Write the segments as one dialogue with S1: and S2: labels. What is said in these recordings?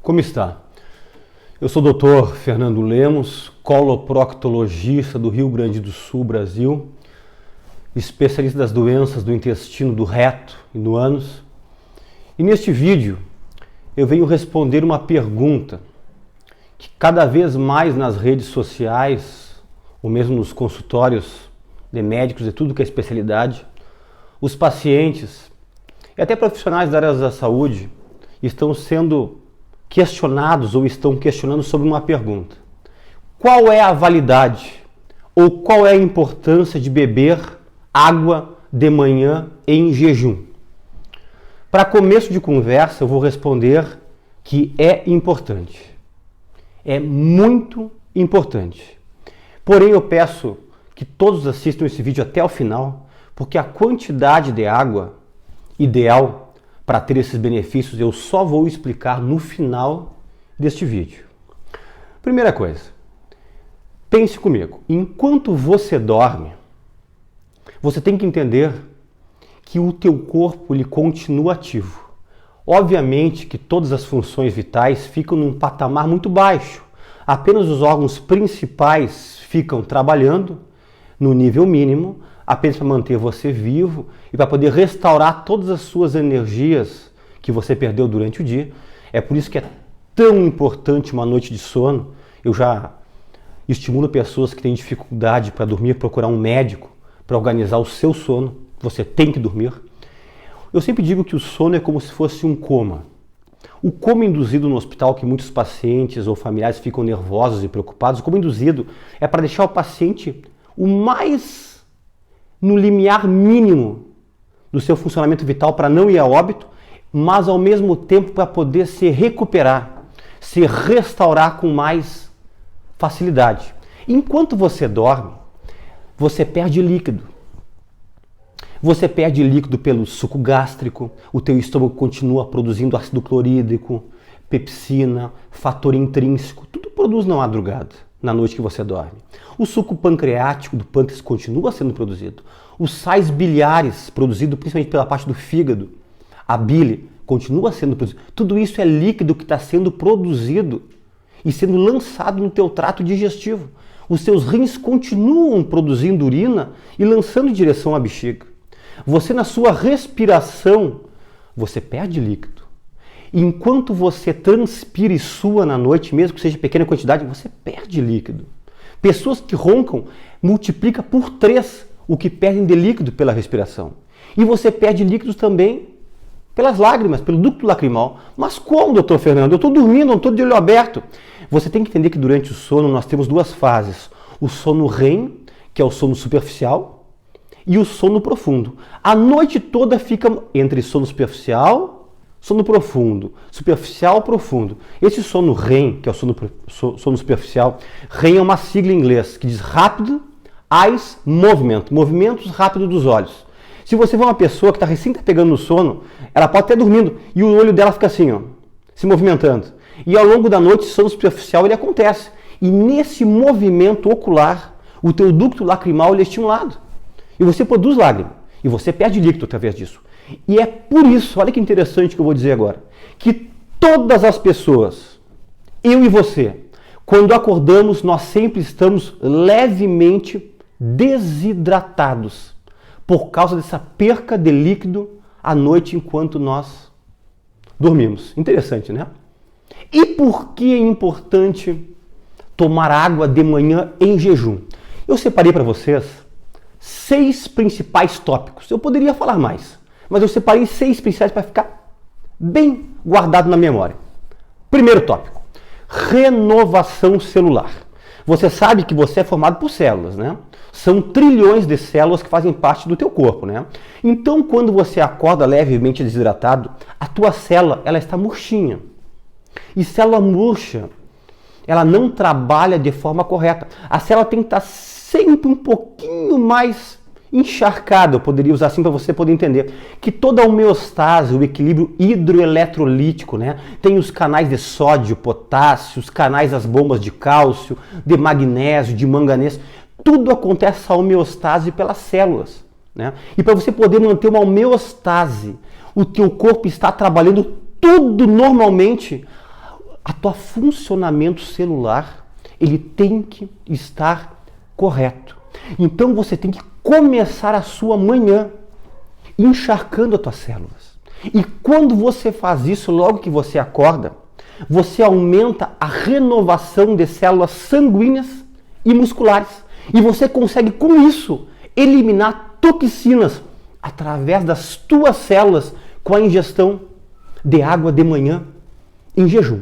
S1: Como está? Eu sou o Dr. Fernando Lemos, coloproctologista do Rio Grande do Sul, Brasil, especialista das doenças do intestino, do reto e do ânus. E neste vídeo eu venho responder uma pergunta que cada vez mais nas redes sociais, ou mesmo nos consultórios de médicos e tudo que é especialidade, os pacientes e até profissionais da área da saúde estão sendo questionados ou estão questionando sobre uma pergunta. Qual é a validade ou qual é a importância de beber água de manhã em jejum? Para começo de conversa, eu vou responder que é importante. É muito importante. Porém, eu peço que todos assistam esse vídeo até o final, porque a quantidade de água ideal para ter esses benefícios eu só vou explicar no final deste vídeo. Primeira coisa, pense comigo. Enquanto você dorme, você tem que entender que o teu corpo ele continua ativo. Obviamente que todas as funções vitais ficam num patamar muito baixo. Apenas os órgãos principais ficam trabalhando no nível mínimo, apenas para manter você vivo e para poder restaurar todas as suas energias que você perdeu durante o dia. É por isso que é tão importante uma noite de sono. Eu já estimulo pessoas que têm dificuldade para dormir, procurar um médico para organizar o seu sono. Você tem que dormir. Eu sempre digo que o sono é como se fosse um coma. O coma induzido no hospital, que muitos pacientes ou familiares ficam nervosos e preocupados, o coma induzido é para deixar o paciente o mais no limiar mínimo do seu funcionamento vital para não ir a óbito, mas ao mesmo tempo para poder se recuperar, se restaurar com mais facilidade. Enquanto você dorme, você perde líquido. Você perde líquido pelo suco gástrico, o teu estômago continua produzindo ácido clorídrico, pepsina, fator intrínseco, tudo produz na madrugada, na noite que você dorme. O suco pancreático do pâncreas continua sendo produzido. Os sais biliares, produzido principalmente pela parte do fígado, a bile, continua sendo produzido. Tudo isso é líquido que está sendo produzido e sendo lançado no teu trato digestivo. Os teus rins continuam produzindo urina e lançando em direção à bexiga. Você, na sua respiração, você perde líquido. Enquanto você transpira e sua na noite, mesmo que seja pequena quantidade, você perde líquido. Pessoas que roncam multiplica por 3 o que perdem de líquido pela respiração. E você perde líquidos também pelas lágrimas, pelo ducto lacrimal. Mas como, doutor Fernando? Eu estou dormindo, não estou de olho aberto. Você tem que entender que durante o sono nós temos 2 fases. O sono REM, que é o sono superficial, e o sono profundo. A noite toda fica entre sono superficial, sono profundo, superficial, profundo. Esse sono REM, que é o sono superficial, REM é uma sigla em inglês que diz Rapid Eyes Movement, movimentos rápidos dos olhos. Se você vê uma pessoa que está recém pegando no sono, ela pode estar dormindo e o olho dela fica assim, ó, se movimentando. E ao longo da noite, o sono superficial ele acontece. E nesse movimento ocular, o teu ducto lacrimal ele é estimulado. E você produz lágrima. E você perde líquido através disso. E é por isso, olha que interessante que eu vou dizer agora, que todas as pessoas, eu e você, quando acordamos, nós sempre estamos levemente desidratados por causa dessa perca de líquido à noite enquanto nós dormimos. Interessante, né? E por que é importante tomar água de manhã em jejum? Eu separei para vocês 6 principais tópicos. Eu poderia falar mais, mas eu separei 6 principais para ficar bem guardado na memória. Primeiro tópico, renovação celular. Você sabe que você é formado por células, né? São trilhões de células que fazem parte do teu corpo, né? Então, quando você acorda levemente desidratado, a tua célula, ela está murchinha. E célula murcha, ela não trabalha de forma correta. A célula tem que estar sempre um pouquinho mais encharcada, eu poderia usar assim para você poder entender, que toda a homeostase, o equilíbrio hidroeletrolítico, né? Tem os canais de sódio, potássio, os canais das bombas de cálcio, de magnésio, de manganês, tudo acontece essa homeostase pelas células, né? E para você poder manter uma homeostase, o teu corpo está trabalhando tudo normalmente, a tua funcionamento celular, ele tem que estar correto. Então você tem que começar a sua manhã encharcando as tuas células. E quando você faz isso, logo que você acorda, você aumenta a renovação de células sanguíneas e musculares. E você consegue, com isso, eliminar toxinas através das tuas células com a ingestão de água de manhã em jejum.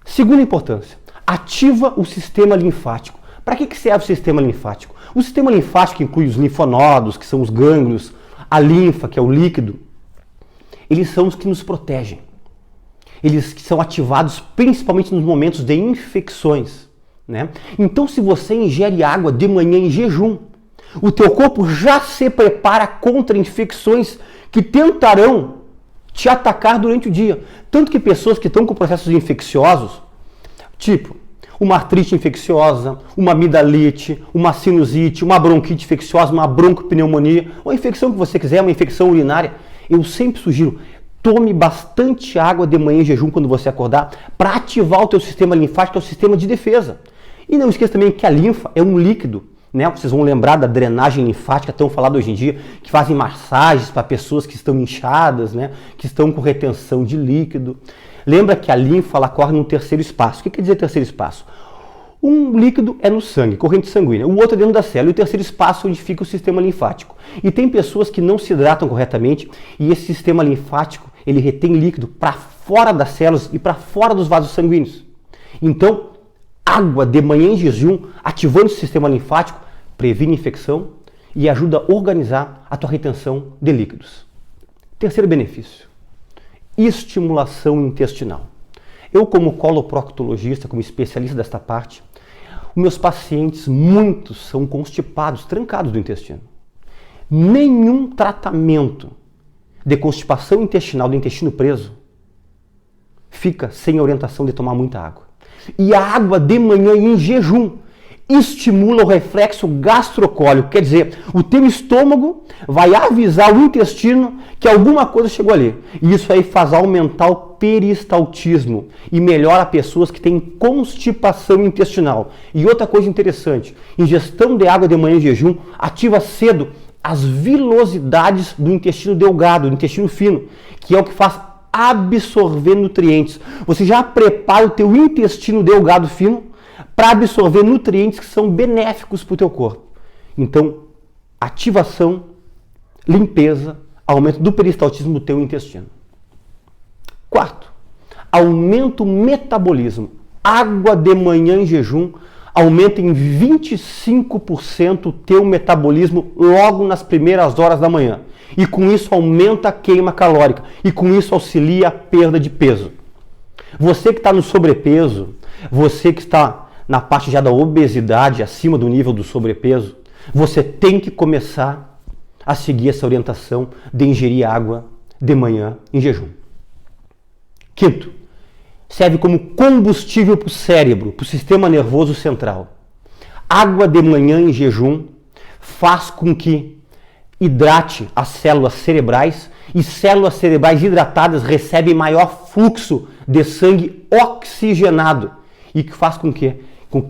S1: Segunda importância, ativa o sistema linfático. Para que serve o sistema linfático? O sistema linfático inclui os linfonodos, que são os gânglios, a linfa, que é o líquido. Eles são os que nos protegem. Eles que são ativados principalmente nos momentos de infecções, né? Então, se você ingere água de manhã em jejum, o teu corpo já se prepara contra infecções que tentarão te atacar durante o dia. Tanto que pessoas que estão com processos infecciosos, tipo uma artrite infecciosa, uma amidalite, uma sinusite, uma bronquite infecciosa, uma broncopneumonia, uma infecção que você quiser, uma infecção urinária, eu sempre sugiro, tome bastante água de manhã em jejum quando você acordar para ativar o teu sistema linfático, que é o sistema de defesa. E não esqueça também que a linfa é um líquido, né? Vocês vão lembrar da drenagem linfática, tão falado hoje em dia, que fazem massagens para pessoas que estão inchadas, né? Que estão com retenção de líquido. Lembra que a linfa ela corre no terceiro espaço. O que quer dizer terceiro espaço? Um líquido é no sangue, corrente sanguínea, o outro é dentro da célula, e o terceiro espaço é onde fica o sistema linfático. E tem pessoas que não se hidratam corretamente e esse sistema linfático ele retém líquido para fora das células e para fora dos vasos sanguíneos. Então, água de manhã em jejum, ativando o sistema linfático, previne infecção e ajuda a organizar a tua retenção de líquidos. Terceiro benefício, estimulação intestinal. Eu, como coloproctologista, como especialista desta parte, os meus pacientes, muitos são constipados, trancados do intestino. Nenhum tratamento de constipação intestinal do intestino preso fica sem a orientação de tomar muita água. E a água de manhã em jejum estimula o reflexo gastrocólico, quer dizer, o teu estômago vai avisar o intestino que alguma coisa chegou ali. E isso aí faz aumentar o peristaltismo e melhora pessoas que têm constipação intestinal. E outra coisa interessante, ingestão de água de manhã em jejum ativa cedo as vilosidades do intestino delgado, do intestino fino, que é o que faz absorver nutrientes. Você já prepara o teu intestino delgado fino para absorver nutrientes que são benéficos para o teu corpo. Então, ativação, limpeza, aumento do peristaltismo do teu intestino. Quarto, aumenta o metabolismo. Água de manhã em jejum aumenta em 25% o teu metabolismo logo nas primeiras horas da manhã. E com isso aumenta a queima calórica. E com isso auxilia a perda de peso. Você que está no sobrepeso, você que está na parte já da obesidade, acima do nível do sobrepeso, você tem que começar a seguir essa orientação de ingerir água de manhã em jejum. Quinto, serve como combustível para o cérebro, para o sistema nervoso central. Água de manhã em jejum faz com que hidrate as células cerebrais e células cerebrais hidratadas recebem maior fluxo de sangue oxigenado e que faz com que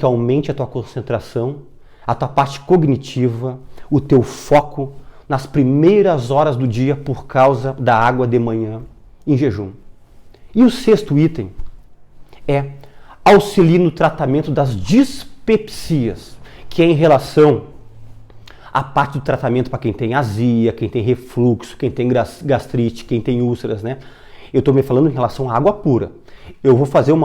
S1: aumente a tua concentração, a tua parte cognitiva, o teu foco nas primeiras horas do dia por causa da água de manhã em jejum. E o sexto item é auxiliar no tratamento das dispepsias, que é em relação à parte do tratamento para quem tem azia, quem tem refluxo, quem tem gastrite, quem tem úlceras, né? Eu estou me falando em relação à água pura. Eu vou fazer um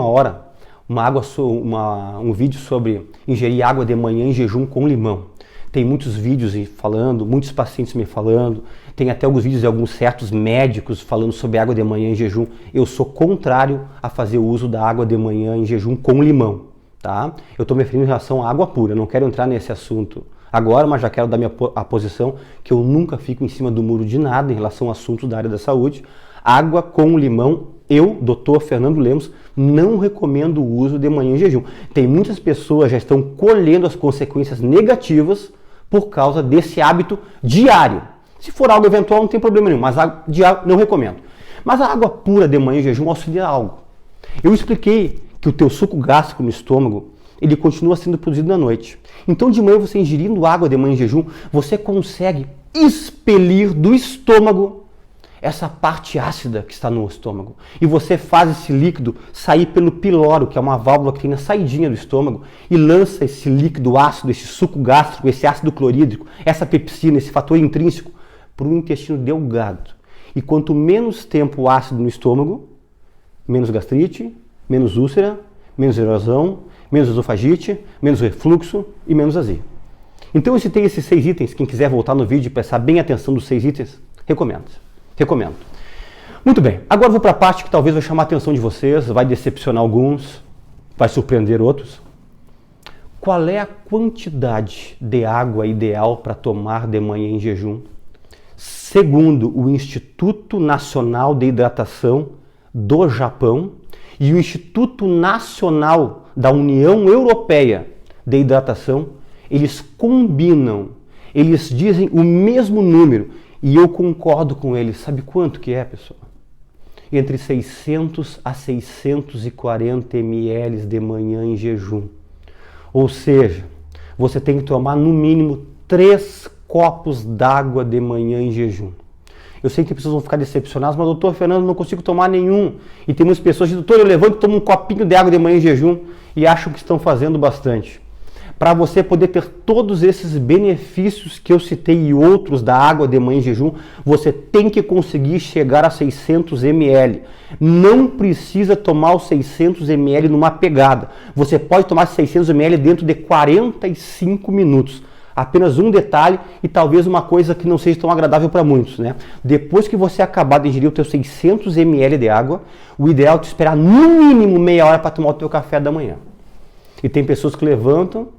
S1: vídeo sobre ingerir água de manhã em jejum com limão. Tem muitos vídeos falando, muitos pacientes me falando, tem até alguns vídeos de alguns certos médicos falando sobre água de manhã em jejum. Eu sou contrário a fazer o uso da água de manhã em jejum com limão, tá? Eu estou me referindo em relação à água pura, não quero entrar nesse assunto agora, mas já quero dar a posição que eu nunca fico em cima do muro de nada em relação a assuntos da área da saúde. Água com limão, eu, Dr. Fernando Lemos, não recomendo o uso de manhã em jejum. Tem muitas pessoas que já estão colhendo as consequências negativas por causa desse hábito diário. Se for algo eventual, não tem problema nenhum, mas diário não recomendo. Mas a água pura de manhã em jejum auxilia algo. Eu expliquei que o teu suco gástrico no estômago, ele continua sendo produzido na noite. Então de manhã você ingerindo água de manhã em jejum, você consegue expelir do estômago essa parte ácida que está no estômago. E você faz esse líquido sair pelo piloro, que é uma válvula que tem na saidinha do estômago, e lança esse líquido ácido, esse suco gástrico, esse ácido clorídrico, essa pepsina, esse fator intrínseco, para o intestino delgado. E quanto menos tempo ácido no estômago, menos gastrite, menos úlcera, menos erosão, menos esofagite, menos refluxo e menos azia. Então eu citei esses 6 itens. Quem quiser voltar no vídeo e prestar bem atenção dos 6 itens, recomendo. Muito bem, agora vou para a parte que talvez vai chamar a atenção de vocês, vai decepcionar alguns, vai surpreender outros. Qual é a quantidade de água ideal para tomar de manhã em jejum? Segundo o Instituto Nacional de Hidratação do Japão e o Instituto Nacional da União Europeia de Hidratação, eles combinam, eles dizem o mesmo número. E eu concordo com eles. Sabe quanto que é, pessoal? Entre 600 a 640 ml de manhã em jejum. Ou seja, você tem que tomar no mínimo 3 copos d'água de manhã em jejum. Eu sei que as pessoas vão ficar decepcionadas, mas doutor Fernando, não consigo tomar nenhum. E tem muitas pessoas que dizem, doutor, eu levanto e tomo um copinho de água de manhã em jejum e acham que estão fazendo bastante. Para você poder ter todos esses benefícios que eu citei e outros da água de manhã em jejum, você tem que conseguir chegar a 600 ml. Não precisa tomar os 600 ml numa pegada. Você pode tomar 600 ml dentro de 45 minutos. Apenas um detalhe e talvez uma coisa que não seja tão agradável para muitos, né? Depois que você acabar de ingerir os teus 600 ml de água, o ideal é tu esperar no mínimo meia hora para tomar o teu café da manhã. E tem pessoas que levantam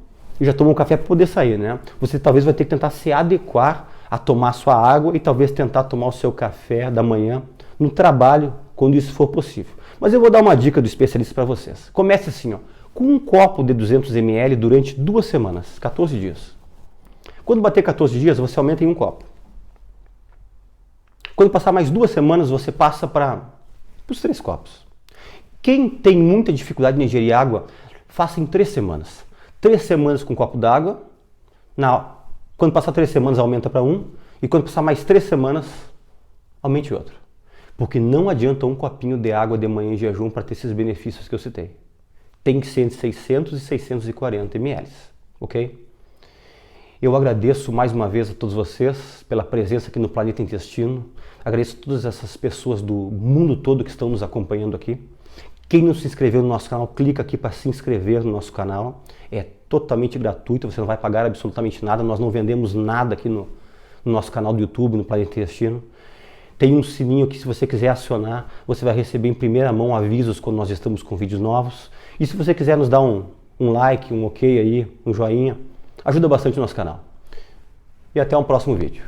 S1: e já tomam um café para poder sair, né? Você talvez vai ter que tentar se adequar a tomar sua água e talvez tentar tomar o seu café da manhã no trabalho, quando isso for possível. Mas eu vou dar uma dica do especialista para vocês. Comece assim, ó, com um copo de 200 ml durante 2 semanas, 14 dias. Quando bater 14 dias, você aumenta em um copo. Quando passar mais 2 semanas, você passa para os 3 copos. Quem tem muita dificuldade em ingerir água, faça em 3 semanas. 3 semanas com um copo d'água, quando passar 3 semanas aumenta para 1, e quando passar mais 3 semanas, aumente outro. Porque não adianta um copinho de água de manhã em jejum para ter esses benefícios que eu citei. Tem que ser entre 600 e 640 ml, ok? Eu agradeço mais uma vez a todos vocês pela presença aqui no Planeta Intestino. Agradeço a todas essas pessoas do mundo todo que estão nos acompanhando aqui. Quem não se inscreveu no nosso canal, clica aqui para se inscrever no nosso canal. É totalmente gratuito, você não vai pagar absolutamente nada. Nós não vendemos nada aqui no nosso canal do YouTube, no Planeta Intestino. Tem um sininho que, se você quiser acionar, você vai receber em primeira mão avisos quando nós estamos com vídeos novos. E se você quiser nos dar um like, um ok aí, um joinha, ajuda bastante o nosso canal. E até um próximo vídeo.